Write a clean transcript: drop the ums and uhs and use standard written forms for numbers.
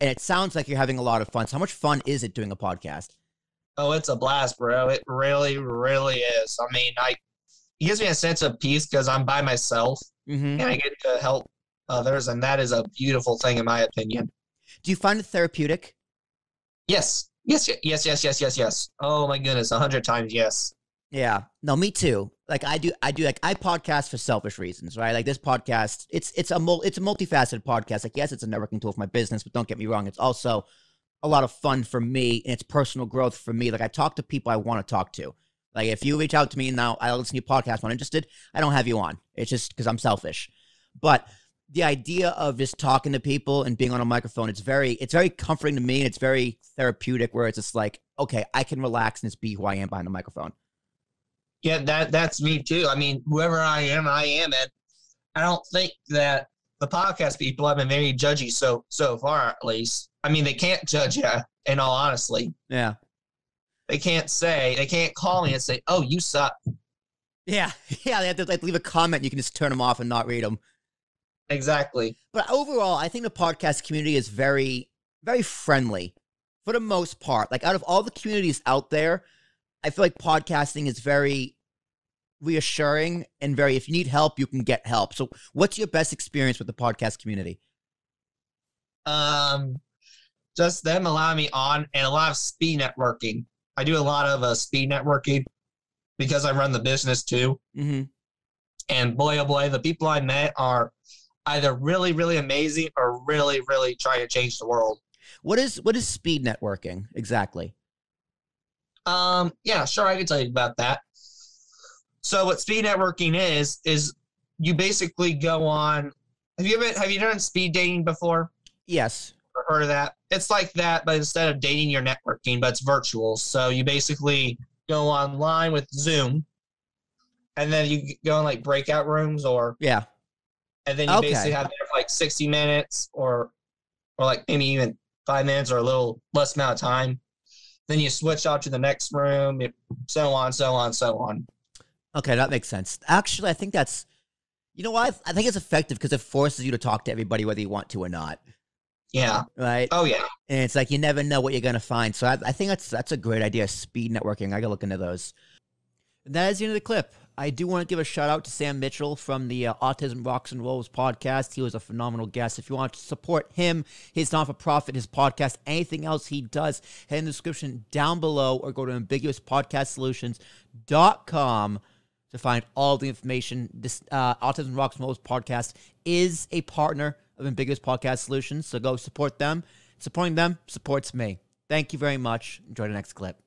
and it sounds like you're having a lot of fun. So how much fun is it doing a podcast? Oh, it's a blast, bro. It really, really is. I mean, it gives me a sense of peace because I'm by myself and I get to help others, and that is a beautiful thing in my opinion. Do you find it therapeutic? Yes. Yes. Oh my goodness, 100 times yes. Yeah. No, me too. Like I podcast for selfish reasons, right? Like this podcast, it's a multifaceted podcast. Like, yes, it's a networking tool for my business, but don't get me wrong, it's also a lot of fun for me, and it's personal growth for me. Like I talk to people I want to talk to. Like if you reach out to me now, I listen to your podcast when I'm interested, I don't have you on. It's just because I'm selfish. But the idea of just talking to people and being on a microphone, it's very comforting to me, and it's very therapeutic, where it's just like, okay, I can relax and just be who I am behind the microphone. Yeah, that's me too. I mean, whoever I am, and I don't think that the podcast people have been very judgy so far, at least. I mean, they can't judge you, in all honesty. Yeah. They can't call me and say, "Oh, you suck." Yeah, yeah. They have to leave a comment. You can just turn them off and not read them. Exactly. But overall, I think the podcast community is very, very friendly for the most part. Like out of all the communities out there, I feel like podcasting is very reassuring and very, if you need help, you can get help. So what's your best experience with the podcast community? Just them allowing me on, and a lot of speed networking. I do a lot of speed networking because I run the business too. And boy, oh boy, the people I met are either really, really amazing or really, really trying to change the world. What is speed networking exactly? Yeah, sure, I can tell you about that. So what speed networking is you basically go on. Have you done speed dating before? Yes. Or heard of that? It's like that, but instead of dating, you're networking, but it's virtual. So you basically go online with Zoom, and then you go in like breakout rooms and then you basically have there for like 60 minutes or like maybe even 5 minutes or a little less amount of time. Then you switch out to the next room, so on, so on, so on. Okay, that makes sense. Actually, I think that's, you know what? I think it's effective because it forces you to talk to everybody whether you want to or not. Yeah. Right? Oh, yeah. And it's like you never know what you're going to find. So I think that's a great idea, speed networking. I got to look into those. And that is the end of the clip. I do want to give a shout out to Sam Mitchell from the Autism Rocks and Rolls podcast. He was a phenomenal guest. If you want to support him, his not-for-profit, his podcast, anything else he does, head in the description down below or go to ambiguouspodcastsolutions.com to find all the information. This Autism Rocks and Rolls podcast is a partner of Ambiguous Podcast Solutions, so go support them. Supporting them supports me. Thank you very much. Enjoy the next clip.